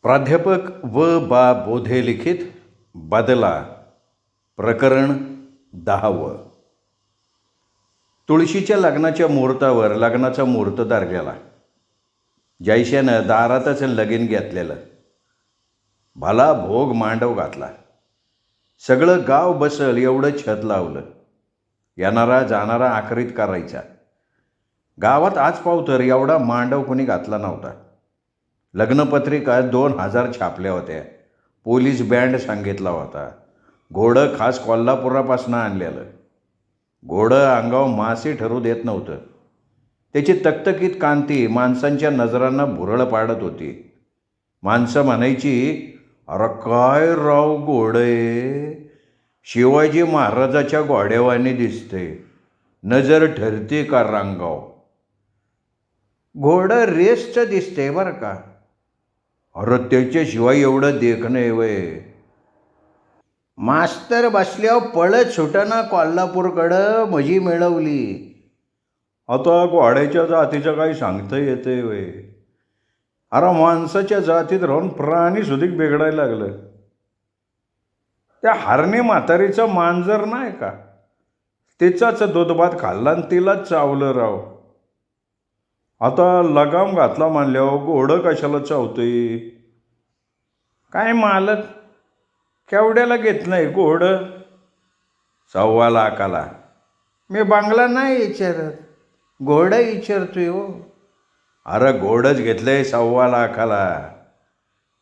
प्राध्यापक व बा बोधे लिखित बदला प्रकरण 10. तुळशीच्या लग्नाच्या मुहूर्तावर लग्नाचा मुहूर्त धरलेला. जयश्यानं दारातच लगीन घेतलेलं. भला भोग मांडव घातला. सगळं गाव बसल एवढं छत लावलं. येणारा जाणारा आखरीत करायचा. गावात आज पावतर एवढा मांडव कोणी घातला नव्हता. लग्नपत्रिका 2000 छापल्या होत्या. पोलीस बँड सांगितला होता. घोडं खास कोल्हापुरापासून आणलेलं. घोडं अंगावर मासे ठरू देत नव्हतं. त्याची तकतकीत कांती माणसांच्या नजरांना भुरळ पाडत होती. माणसं म्हणायची, अरे काय राव घोडे, शिवाजी महाराजाच्या घोड्यावानी दिसते, नजर ठरते का रांगाव. घोडं रेसचं दिसते बरं का. अरे त्याच्याशिवाय एवढं देखणं आहे वय. मास्तर बसल्यावर पळत सुटना कोल्हापूरकडं मजी मिळवली. आता घोड्याच्या जातीचं काही सांगता येते वय. अरे माणसाच्या जातीत राहून प्राणी सुधीक बिघडायला लागलं. त्या हरणी म्हातारीचं मांजर नाही का, तिचाच दूधभात खाल्ला आणि तिलाच चावलं राव. आता लगाम घातला मानल्यावर घोडं कशाला चावतंय. काय मालक, केवढ्याला घेतलं आहे घोडं? 1.25 लाखाला. मी बंगला नाही विचारत, घोडं विचारतोय हो. अरे घोडंच घेतलं आहे 1.25 लाखाला.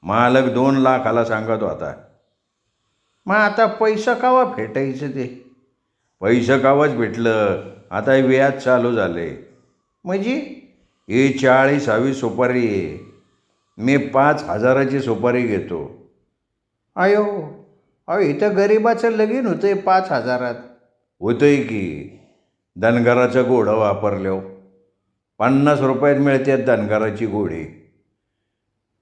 मालक 2 लाखाला सांगत होता. मग आता पैसा कावा भेटायचं ते? पैसे कावाच भेटलं, आता व्याज चालू झाले. म्हणजे ही 40वी सुपारी आहे. मी 5,000ची सुपारी घेतो. अयो अहो, इथं गरिबाचं लगीन होतंय 5,000त. होतंय की. धनगराचं घोडं वापरल्यावर 50 रुपयात मिळते धनगराची घोडी.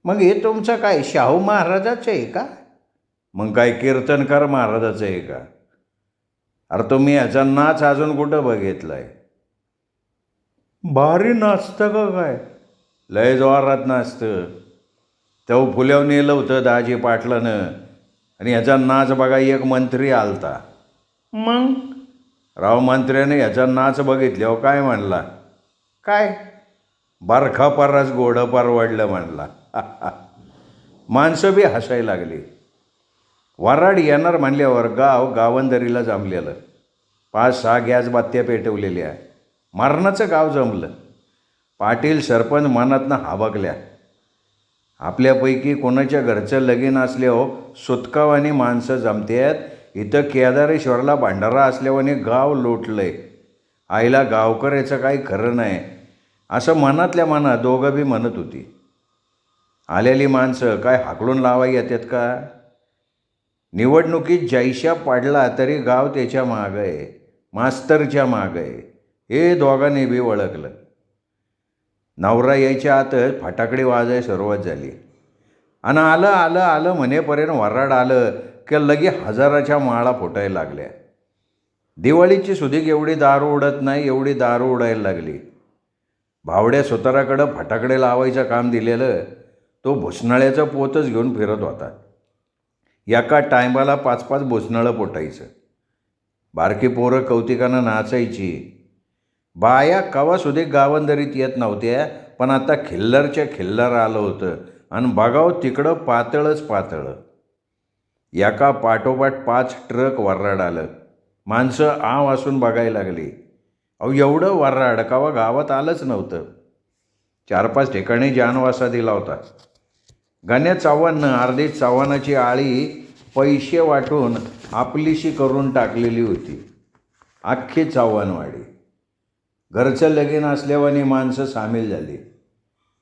मग हे तुमचं काय शाहू महाराजाचं आहे का? मग काय कीर्तनकार महाराजाचं आहे का? अरे तुम्ही ह्याचा नाच अजून कुठं बघितलं आहे? भारी नाचतं का काय? लय जोरात नाचतं. तेव्हा फुल्यावर नेलं होतं दाजी पाटलानं, आणि ह्याचा नाच बघा एक मंत्री आलता. मग राव मंत्र्याने ह्याचा नाच बघितल्यावर काय म्हणला? काय? बरखा परस घोडं परवडलं म्हणला. माणसं बी हसायला लागली. वराड येणार म्हणल्यावर गाव गावंदरीला जमलेलं. 5-6 गॅस बात्या पेटवलेल्या. मरणाचं गाव जमलं. पाटील सरपंच मनातनं हाबकल्या. आपल्यापैकी कोणाच्या घरचं लगीन असल्यावर सुतकावानी माणसं जमतात. इथं केदारेश्वरला भांडारा असल्यावानी गाव लोटलंय. आईला गावकऱ्याचं काही खरं नाही, असं मनातल्या मनात दोघं बी म्हणत होती. आलेली माणसं काय हाकलून लावाय येतात का? निवडणुकीत जैशा पडला तरी गाव त्याच्या मागं आहे, मास्तरच्या मागं आहे. हे दोघांनी बी ओळखलं. नवरा यायच्या आतच फटाकडे वाजाय सुरुवात झाली. आणि आलं आलं आलं म्हणेपर्यंत वराड आलं की लगे 1000च्या माळा फुटायला लागल्या. दिवाळीची सुधीक एवढी दारू उडत नाही, एवढी दारू उडायला लागली. भावड्या सुताराकडं फटाकडे लावायचं काम दिलेलं, तो भुसनाळ्याचं पोतच घेऊन फिरत होता. एका टायमाला 5-5 भुसनाळं पोटायचं. बारकी पोरं कौतिकानं नाचायची. बाया कवा सुधीक गावंदरीत येत नव्हत्या, पण आता खिल्लरच्या खिल्लर आलं होतं. आणि बघावं तिकडं पातळच पातळ. एका पाठोपाठ 5 ट्रक वर्राड आलं. माणसं आव असून बघायला लागली. अहो, एवढं वर्राड कवा गावात आलंच नव्हतं. 4-5 ठिकाणी जानवासा दिला होता. गण्या चव्हाणनं अर्धी चव्हाणाची आळी पैसे वाटून आपलीशी करून टाकलेली होती. अख्खी चव्हाणवाडी. घरचं लगीन असल्यावानी माणसं सामील झाली.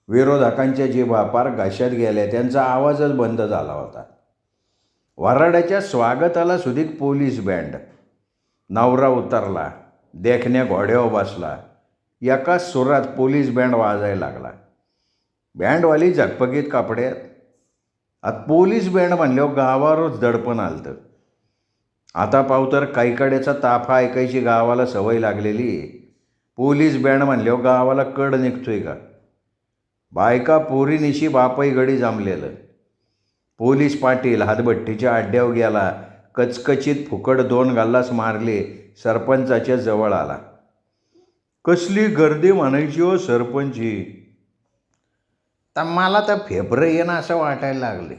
विरोधकांच्या जिभा पार घशात गेल्या. त्यांचा आवाजच बंद झाला होता. वराड्याच्या स्वागताला सुधीक पोलीस बँड. नवरा उतरला, देखण्या घोड्यावर बसला. एकाच सुरात पोलीस बँड वाजायला लागला. बँडवाली झगपगीत कपड्यात. आता पोलीस बँड म्हणल्यावर गावावरच दडपण आलतं. आता पावतर काईकड्याचा ताफा ऐकायची गावाला सवय लागलेली. पोलीस बँड म्हणल्यावर गावाला कड निघतोय का? बायका पोरीनिशी बापाई गडी जमलेलं. पोलीस पाटील हातभट्टीच्या अड्ड्यावर गेला. कचकचित फुकट 2 गल्लास मारले. सरपंचाच्या जवळ आला. कसली गर्दी म्हणायची हो सरपंची. तर मला तर फेब्र येणं असं वाटायला लागले.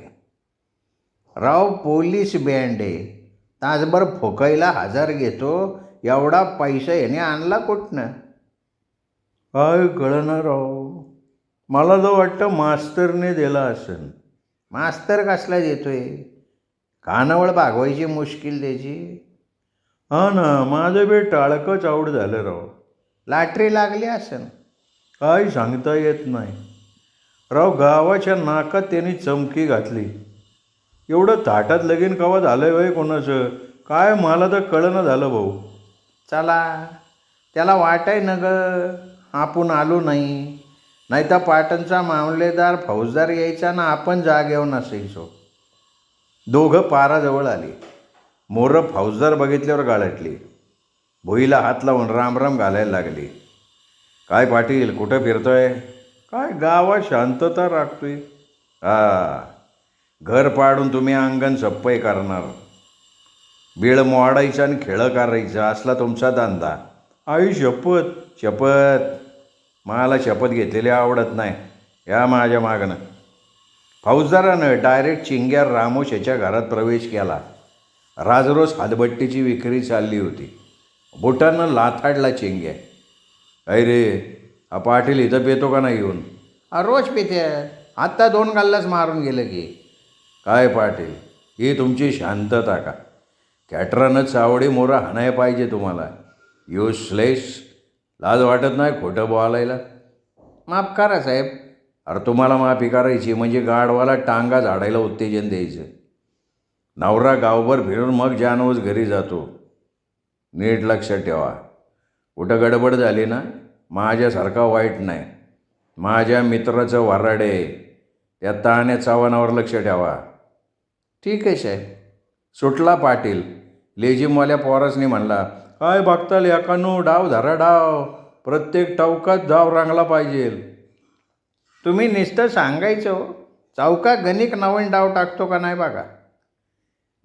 राव पोलीस बँड आहे, तासभर फुकायला 1000 घेतो. एवढा पैसा याने आणला कुठनं? काय कळणार राव. मला तर वाटतं मास्तरने दिला असेल. मास्तर कसला देतोय? कानावळ भागवायची मुश्किल त्याची. हा ना, माझं बी टाळकंच आवड झालं राव. लॉटरी लागली असेल. काय सांगता येत नाही राव. गावाच्या नाकात त्यांनी चमकी घातली. एवढं थाटात लगीन कवा झालं वय कोणाचं काय मला तर कळणं झालं भाऊ. चला, त्याला वाटाय न ग आपण आलो नाही. नाही तर पाटणचा मामलेदार फौजदार यायचा ना आपण जागेवर नसायचो. दोघं पाराजवळ आली. मोरं फौजदार बघितल्यावर गाळटली. भुईला हात लावून रामराम घालायला लागली. काय पाटील कुठं फिरतोय? काय गावात शांतता राखतोय. घर पाडून तुम्ही अंगण सप्पई करणार. बिळ मोडायचं आणि खेळं करायचं असला तुमचा धंदा. आई शपथ. शपथ. मला शपथ घेतलेली आवडत नाही. या माझ्या मागणं. फौजदारानं डायरेक्ट चिंग्यार रामोश याच्या घरात प्रवेश केला. राजरोस हातभट्टीची विक्री चालली होती. बोटानं लाथाडला चिंग्या. काय रे, हा पाटील इथं पेतो का नाही येऊन? रोज पिते. आत्ता 2 गल्लास मारून गेलं की. काय पाटील, ही तुमची शांतता का? कॅटरानं चावडी मोरा हाणाय पाहिजे तुम्हाला. युसलेस. लाज वाटत नाही खोटं बोलायला? माफ करा साहेब. अरे तुम्हाला माफी करायची म्हणजे गाढवाला टांगा झाडायला उत्तेजन द्यायचं. नवरा गावभर फिरून मग जानवच घरी जातो. नीट लक्षात ठेवा. कुठं गडबड झाली ना, माझ्यासारखा वाईट नाही. माझ्या मित्राचं वराडे. त्या ताण्या चव्हाणावर लक्ष ठेवा. ठीक आहे साहेब. सुटला पाटील. लेजिमवाल्या पोरासनी म्हणला, काय बघताल एकानो, डाव धरा डाव. प्रत्येक टवकात डाव रांगला पाहिजे. तुम्ही नुसतं सांगायचं. चौका गणिक नवीन डाव टाकतो का नाही बघा.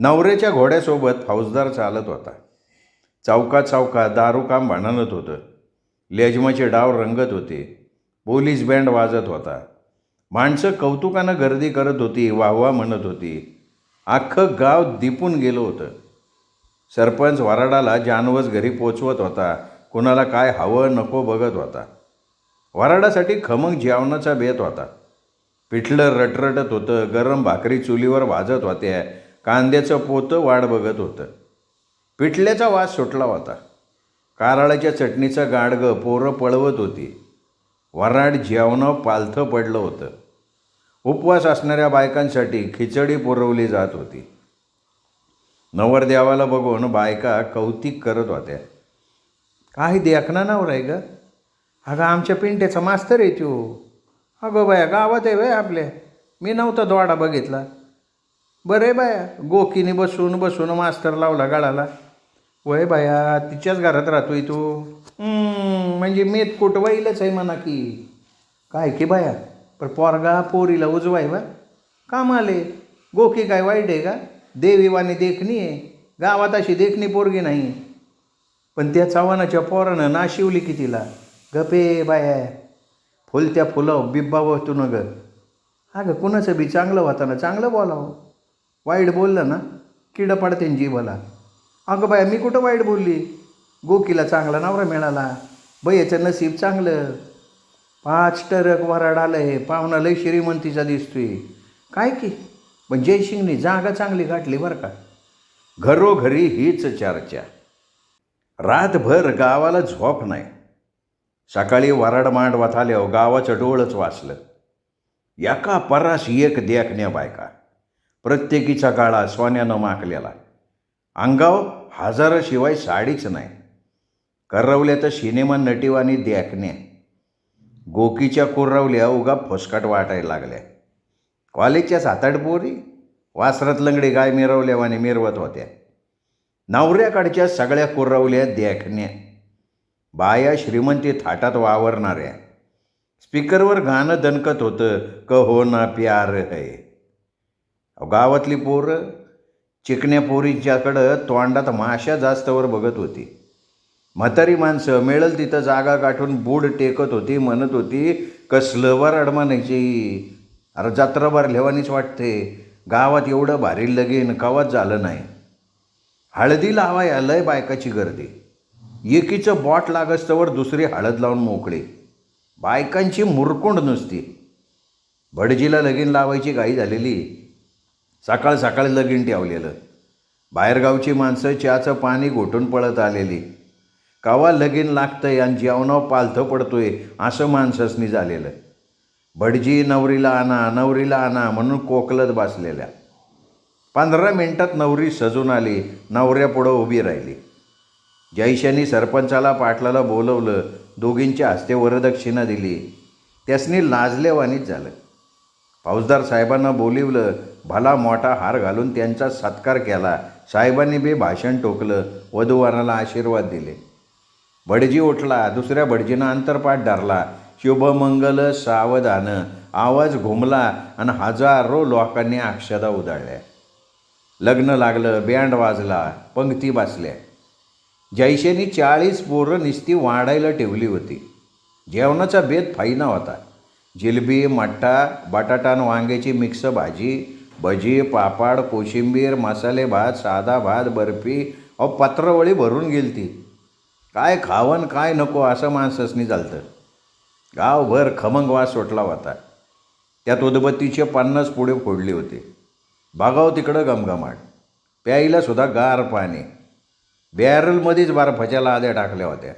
नवऱ्याच्या घोड्यासोबत फौजदार चालत होता. चौकात दारूकाम भांडणत होतं. लेजमाचे डाव रंगत होते. पोलीस बँड वाजत होता. माणसं कौतुकानं गर्दी करत होती. वाहवा म्हणत होती. अख्खं गाव दिपून गेलं होतं. सरपंच वराडाला जानवस घरी पोचवत होता. कुणाला काय हवं नको बघत होता. वराडासाठी खमंग जेवणाचा बेत होता. पिठलं रटरटत होतं. गरम भाकरी चुलीवर भाजत होत्या. कांद्याचं पोतं वाट बघत होतं. पिठल्याचा वास सुटला होता. कारळाच्या चटणीचं गाडगं पोरं पळवत होती. वराड जेवणावर पालथं पडलं होतं. उपवास असणाऱ्या बायकांसाठी खिचडी पुरवली जात होती. नवरदेवाला बघून बायका कौतिक करत होत्या. काही देखना नवरा आहे ग. अगं आमच्या पिंट्याचा मास्तर आहे तो. अगं बाया गावात आहे बाय आपल्या. मी नव्हता दोडा बघितला. बरं आहे बाया. गोकीने बसून मास्तर लावला गाळाला. वय बाया तिच्याच घरात राहतोय तू. म्हणजे मेत कुटवाईलच आहे म्हणा की. काय की बाया, पण पोरगा पोरीला उजवाय बा. काम आले. गोकी काय वाईट आहे का? देवीवानी देखणी आहे. गावात अशी देखणी पोरगी नाही. पण त्या चव्हाणाच्या पोरानं नाशिवली की तिला. गपे बाया. फुलत्या फुलं बिब्बा वहतू न ग. अगं कुणाचं बी चांगलं होतं ना चांगलं बोलावं. वाईट बोललं ना किडं पडते जीवाला. अगं बाया मी कुठं वाईट बोलली. गोकीला चांगला नवरा मिळाला. बयाचं नसीब चांगलं. 5 टरक वराड आलं आहे. पाहुणा लय श्रीमंतीचा दिसतोय. काय की पण जयसिंगने जागा चांगली गाठली बरं का. घरोघरी हीच चर्चा. रातभर गावाला झोप नाही. सकाळी वराड मांडवात आल्यावर गावाचं डोळंच वाचलं. एका परास एक देखण्या बायका. प्रत्येकीचा गाळा सोन्यानं माकलेला. अंगाव हजाराशिवाय साडीच नाही. करवल्या तर सिनेमा नटीवानी देखण्या. गोकीच्या कुरवल्या उगा फुसकट वाटायला लागल्या. कॉलेजच्या 7-8 पोरी वासरात लंगडी गाय मिरवल्यावानी मिरवत होत्या. नवऱ्याकडच्या सगळ्या कुरवल्या देखण्या. बाया श्रीमंती थाटात वावरणाऱ्या. स्पीकरवर गाणं दणकत होतं, कहो ना प्यार है. गावातली पोरं चिकण्या पोरीच्याकडं तोंडात माशा जास्तवर बघत होती. म्हातारी माणसं मिळेल तिथं जागा गाठून बूड टेकत होती, म्हणत होती, कसलं वर अडमानायची, अरे जत्रा भरल्यावानीच वाटते, गावात एवढं भारी लगीन कवाच झालं नाही. हळदी लावाय लय बायकाची गर्दी, एकीचं बॉट लागस्तवर दुसरी हळद लावून मोकळी, बायकांची मुरकुंड नुसती. भटजीला लगीन लावायची घाई झालेली, सकाळ सकाळी लगीन ठेवलेलं. बाहेरगावची माणसं चहाचं पाणी घोटून पळत आलेली. कवा लगीन लागतंय आणि जेवणावर पालथं पडतोय असं माणसंसनी झालेलं. भटजी नवरीला आणा म्हणून कोकलत बसलेल्या. 15 मिनिटात नवरी सजून आली, नवऱ्यापुढं उभी राहिली. जयशानी सरपंचाला पाटलाला बोलवलं, दोघींच्या हस्ते वरदक्षिणा दिली. त्यासनी लाजल्यावानीच झालं. फौजदार साहेबांना बोलिवलं, भला मोठा हार घालून त्यांचा सत्कार केला. साहेबांनी बी भाषण टोकलं, वधूवराला आशीर्वाद दिले. भटजी उठला, दुसऱ्या भटजीनं अंतरपाठ धरला, शुभमंगल सावधान, आवाज घुमला आणि हजारो लोकांनी अक्षदा उधळल्या. लग्न लागलं, बँड वाजला, पंक्ती बसल्या. जयशेनी 40 पोरं निस्ती वाढायला ठेवली होती. जेवणाचा बेत फाईना होता. जिलबी, मठ्ठा, बटाटा आणि वांग्याची मिक्स भाजी, भजी, पापड, कोशिंबीर, मसाले भात, साधा भात, बर्फी, पत्रवळी भरून गेलती. काय खावण काय नको असं माणसासनी चालतं. गावभर खमंग वास सुटला होता. त्यात उदबत्तीचे 50 पुढे फोडले होते. बागाव तिकडं गमगमाट, प्यायला सुद्धा गार पाणी. बॅरलमध्येच बर्फाच्या लाद्या टाकल्या होत्या.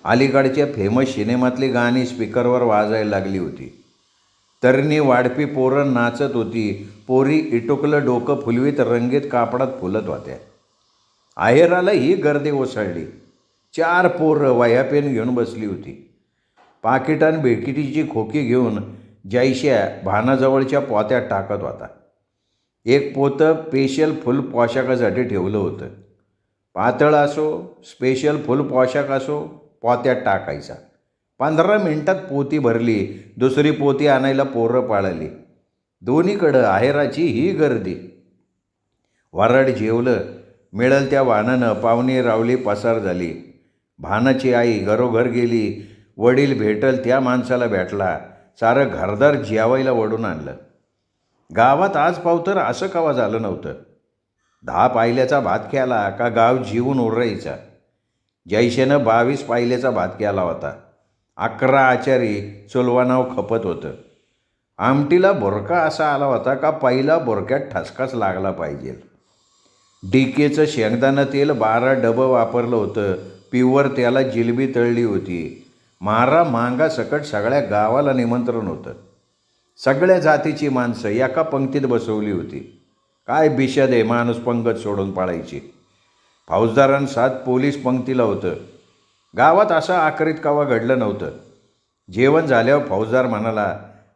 अलीकडच्या फेमस सिनेमातली गाणी स्पीकरवर वाजायला लागली होती. तरणी वाढपी पोरं नाचत होती. पोरी इटुकलं डोकं फुलवीत रंगीत कापडात फुलत होत्या. आहेराला ही गर्दी ओसळली. 4 पोरं वह्या पेन घेऊन बसली होती. पाकिटान बेकिटीची खोकी घेऊन जयश्या भानाजवळच्या पोत्यात टाकत होता. एक पोतं स्पेशल फुल पोशाखासाठी ठेवलं होतं. पातळ असो, स्पेशल फुल पोशाख असो, पोत्यात टाकायचा. 15 मिनिटात पोती भरली. दुसरी पोती आणायला पोरं पाळली. दोन्हीकडं आहेराची ही गर्दी. वराड जेवलं. मिळेल त्या वाहनानं पाहुणी रावली पसार झाली. भानाची आई घरोघर गेली. वडील भेटल त्या माणसाला भेटला. सारं घरदार जेवायला वडून आणलं. गावात आज पावतर असं कवा झालं नव्हतं. 10 पायल्याचा भात केला का गाव जीवन उरायचा. जयशेनं 22 पायल्याचा भात केला होता. 11 आचारी चुलवानाव खपत होतं. आमटीला बोरका असा आला होता का पहिला बोरक्यात ठसकाच लागला पाहिजे. डीकेचं शेंगदाणं तेल 12 डबं वापरलं होतं. प्युअर त्याला जिलबी तळली होती. मारा मांगा सकट सगळ्या गावाला निमंत्रण होतं. सगळ्या जातीची माणसं एका पंक्तीत बसवली होती. काय बिशाद आहे, माणूस पंगत सोडून पाळायची. फौजदारांनी 7 पोलीस पंक्तीला होतं. गावात असं आकरीत कवा घडलं नव्हतं. जेवण झाल्यावर फौजदार म्हणाला,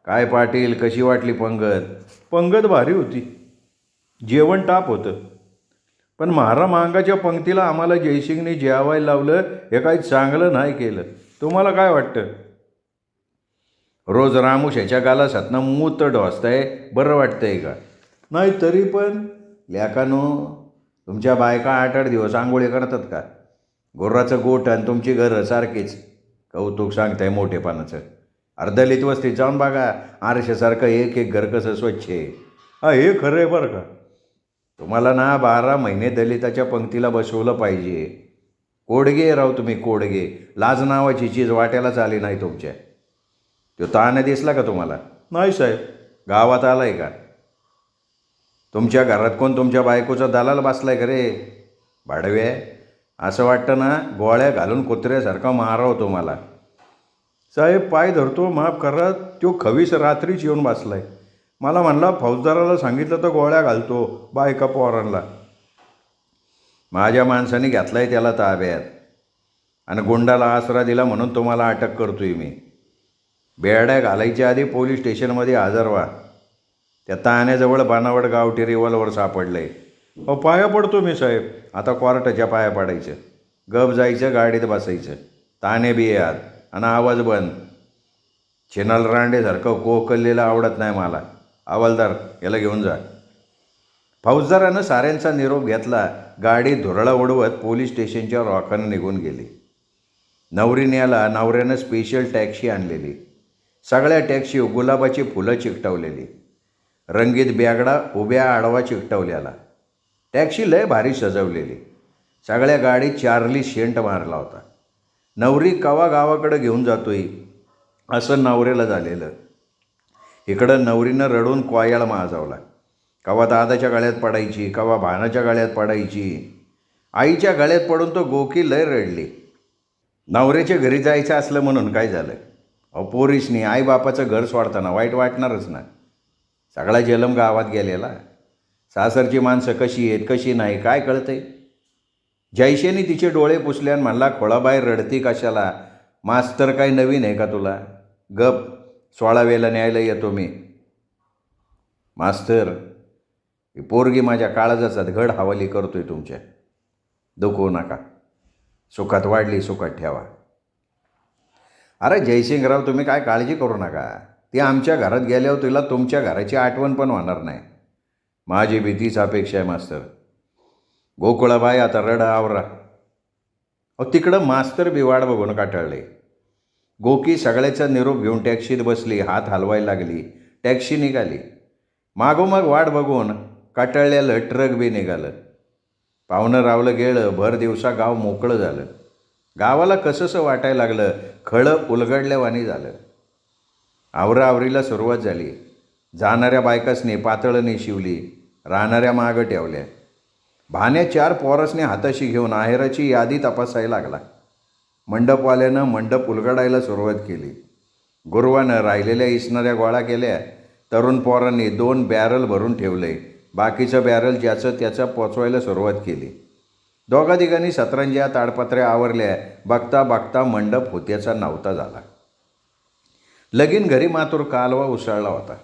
काय पाटील, कशी वाटली पंगत? पंगत भारी होती. जेवण टाप होतं. पण म्हारा मांगाच्या पंक्तीला आम्हाला जयसिंगने जेवायला लावलं, हे काही चांगलं नाही केलं. तुम्हाला काय वाटतं? रोज रामूश ह्याच्या गालासातनं मूत ढोसताय, बरं वाटतंय का? नाही तरी पण लेकानो, तुमच्या बायका 8-8 दिवस आंघोळी करतात का? गुर्राचं गोठ आणि तुमची घरं सारखीच. कौतुक सांगताय मोठेपणाचं. अर्धलित वस्तीत जाऊन बघा, आरशासारखं एक एक घर कसं स्वच्छ आहे. हे खरं आहे बरं का. तुम्हाला ना 12 महिने दलिताच्या पंक्तीला बसवलं पाहिजे. कोडगे राव तुम्ही, कोडगे. लाज नावाची चीज वाट्यालाच आली नाही तुमच्या. तो ताने दिसला का तुम्हाला? नाही साहेब. गावात आलाय का? तुमच्या घरात कोण तुमच्या बायकोचा दलाल बसलाय का रे? भाडव्या, असं वाटतं ना गोळ्या घालून कुत्र्यासारखा माराव तुम्हाला. साहेब पाय धरतो, माफ करा. तो खवीस रात्रीच येऊन बसलाय. मला म्हणला फौजदाराला सांगितलं तर गोळ्या घालतो बायका पोरांना. माझ्या माणसाने घेतलाय त्याला ताब्यात आणि गुंडाला आसरा दिला म्हणून तुम्हाला अटक करतोय मी. बेड्या घालायच्या आधी पोलीस स्टेशनमध्ये हजर व्हा. त्या ताण्याजवळ बनावट गावठी रिव्हॉल्वर सापडलंय. पाया पडतो मी साहेब. आता कोर्टाच्या पाया पडायचं. गप जायचं, गाडीत बसायचं. ताणे बी यात आणि आवाज बंद. चिनल रांडेसारखं कोकललेलं आवडत नाही मला. हवालदार याला घेऊन जा. फौजदारानं साऱ्यांचा निरोप घेतला. गाडी धुरळा उडवत पोलीस स्टेशनच्या रॉखानं निघून गेली. नवरीने नवऱ्यानं स्पेशल टॅक्सी आणलेली. सगळ्या टॅक्सी गुलाबाची फुलं चिकटवलेली. रंगीत बॅगडा उभ्या आडवा चिकटवलेला. टॅक्सी लय भारी सजवलेली. सगळ्या गाडीत चार्ली सेंट मारला होता. नवरी कवा गावाकडं घेऊन जातोय असं नवऱ्याला झालेलं. इकडं नवरीनं रडून कोयाळ माजवला. कवा दादाच्या गळ्यात पडायची, कवा भानाच्या गळ्यात पडायची. आईच्या गळ्यात पडून तो गोकी लय रडली. नवऱ्याच्या घरी जायचं असलं म्हणून काय झालं? पोरीसनी आईबापाचं घर सोडताना वाईट वाटणारच ना. सगळा जलम गावात गेलेला. सासरची माणसं कशी आहेत कशी नाही काय कळतंय? जयशेने तिचे डोळे पुसल्यान म्हणला, खोळाबाई रडती कशाला? मास्तर काय नवीन आहे का तुला? गप, 16 वेळेला न्यायला येतो मी. मास्तर, ही पोरगी माझ्या काळजाचा घड हवाली करतोय तुमच्या. दुखवू नका. सुखात वाढली सुखात ठेवा. अरे जयसिंगराव, तुम्ही काय काळजी करू नका. ती आमच्या घरात गेल्यावर तुला तुमच्या घराची आठवण पण होणार नाही. माझी भीतीच अपेक्षा आहे मास्तर. गोकुळाबाई आता रडा आवरा. तिकडं मास्तर बिवाड बघून काटाळले. गोकी सगळ्याचा निरोप घेऊन टॅक्सीत बसली. हात हलवायला लागली. टॅक्सी निघाली. मागोमाग वाट बघून काटाळलेलं ट्रक बी निघालं. पाहुणं रावलं गेलं. भर दिवसा गाव मोकळं झालं. गावाला कसंसं वाटायला लागलं. खळं उलगडल्यावानी झालं. आवराआवरीला सुरुवात झाली. जाणाऱ्या बायकासनी पातळणी शिवली. राहणाऱ्या मागं ठेवल्या. भाण्या 4 पोरसने हाताशी घेऊन आहेराची यादी तपासायला लागला. मंडपवाल्यानं मंडप उलगडायला सुरुवात केली. गुरुवानं राहिलेल्या इसणाऱ्या गोळा केल्या. तरुण पोरांनी 2 बॅरल भरून ठेवले. बाकीचं बॅरल ज्याचं त्याचं पोचवायला सुरुवात केली. दोघातिघांनी सतरंज्या ताडपत्र्या आवरल्या. बघता बघता मंडप होत्याचा नव्हता झाला. लगीन घरी मात्र कालवा उसळला होता.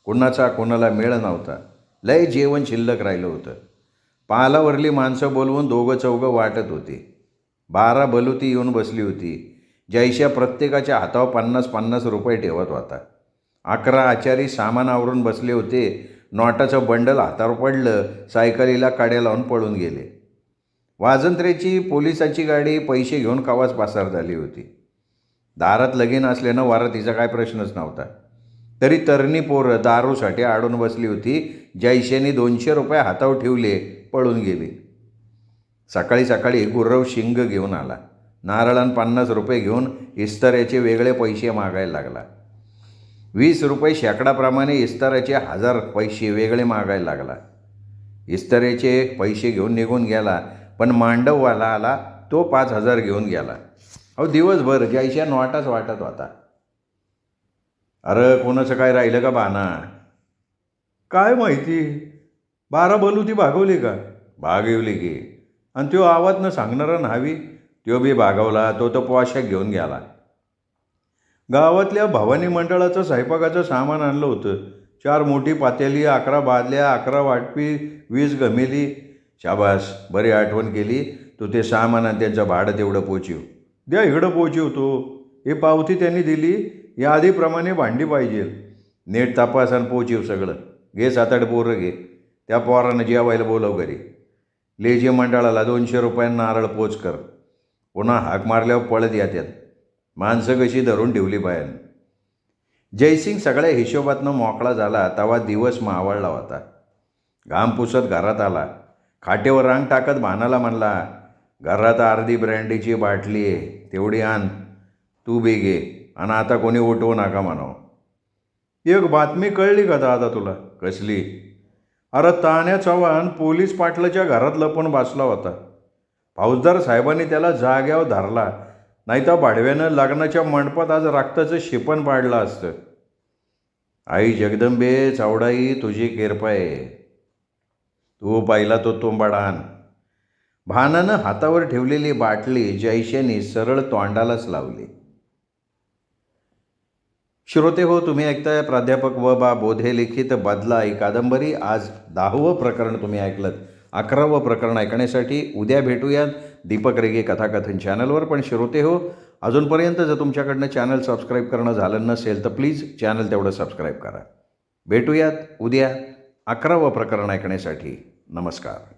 कुणाचा कोणाला मेळ नव्हता. लय जेवण शिल्लक राहिलं होतं. पालावरली माणसं बोलवून 2-4 वाटत होती. 12 बलुती येऊन बसली होती. जयशा प्रत्येकाच्या हातावर 50-50 रुपये ठेवत होता. 11 आचारी सामान आवरून बसले होते. नोटाचं बंडल हातावर पडलं. सायकलीला काड्या लावून पळून गेले. वाजंत्र्याची पोलिसाची गाडी पैसे घेऊन कवाच पासार झाली होती. दारात लगीन असल्यानं वारातीचा काय प्रश्नच नव्हता. तरी तरणी पोरं दारूसाठी आडून बसली होती. जयशेने 200 रुपये हातावर ठेवले. पळून गेली. सकाळी सकाळी गुर्रव शिंग घेऊन आला. नारळान 50 रुपये घेऊन इस्ताऱ्याचे वेगळे पैसे मागायला लागला. 20 रुपये शेकडाप्रमाणे इस्ताऱ्याचे 1000 पैसे वेगळे मागायला लागला. इस्ताऱ्याचे पैसे घेऊन निघून गेला. पण मांडववाला आला. तो 5000 घेऊन गेला. दिवसभर जयशा नोटाच वाटत होता. अरे कोणाचं काय राहिलं का बाना? काय माहिती. 12 बलुती भागवली का? भागवली की. आणि तो आवाजनं सांगणारा न्हावी तो बी भागवला. तो पोशाख घेऊन गेला. गावातल्या भवानी मंडळाचं स्वयंपाकाचं सामान आणलं होतं. 4 मोठी पातेली, 11 बादल्या, 11 वाटपी, 20 घमेली. शाबास, बरी आठवण केली. तू ते सामान आणि त्यांचं भाडं तेवढं पोचीव. द्या इकडं पोचवतो. हे पावती त्यांनी दिली. यादीप्रमाणे भांडी पाहिजे. नेट तपास आणि पोचीव सगळं. घे 7-8 पोरं घे. त्या पोरानं जेवायला बोलव घरी. लेझी मंडळाला 200 रुपयांना नारळ पोच कर. पुन्हा हाक मारल्यावर पळत येतात. माणसं कशी धरून ठेवली बाहेर. जयसिंग सगळ्या हिशोबातनं मोकळा झाला. तवा दिवस मावळला होता. घाम पुसत घरात आला. खाटेवर रांग टाकत भानाला म्हणला, घरात अर्धी ब्रँडीची बाटली आहे, तेवढी आण. तू बी घे. आणि आता कोणी उठवू नका म्हणावं. एक बातमी कळली का दादा तुला? कसली? अरे तान्या चव्हाण पोलीस पाटलाच्या घरात लपून बसला होता. फौजदार साहेबांनी त्याला जाग्यावर धरला. नाही तर भाडव्यानं लग्नाच्या मंडपात आज रक्ताचं शिपण पाडलं असतं. आई जगदंबे चौडाई तुझी कृपा आहे. तू पाहिला तो तुंबाड आण. भानानं हातावर ठेवलेली बाटली जयशेने सरळ तोंडालाच लावली. श्रोते हो, तुम्ही ऐकताय प्राध्यापक व बोधे लिखित बदला ही कादंबरी. आज 10वं प्रकरण तुम्ही ऐकलं. 11वं प्रकरण ऐकण्यासाठी उद्या भेटूयात दीपक रेगे कथाकथन चॅनलवर. पण श्रोते हो, अजूनपर्यंत जर तुमच्याकडनं चॅनल सबस्क्राईब करणं झालं नसेल तर प्लीज चॅनल तेवढं सबस्क्राईब करा. भेटूयात उद्या 11वं प्रकरण ऐकण्यासाठी. नमस्कार.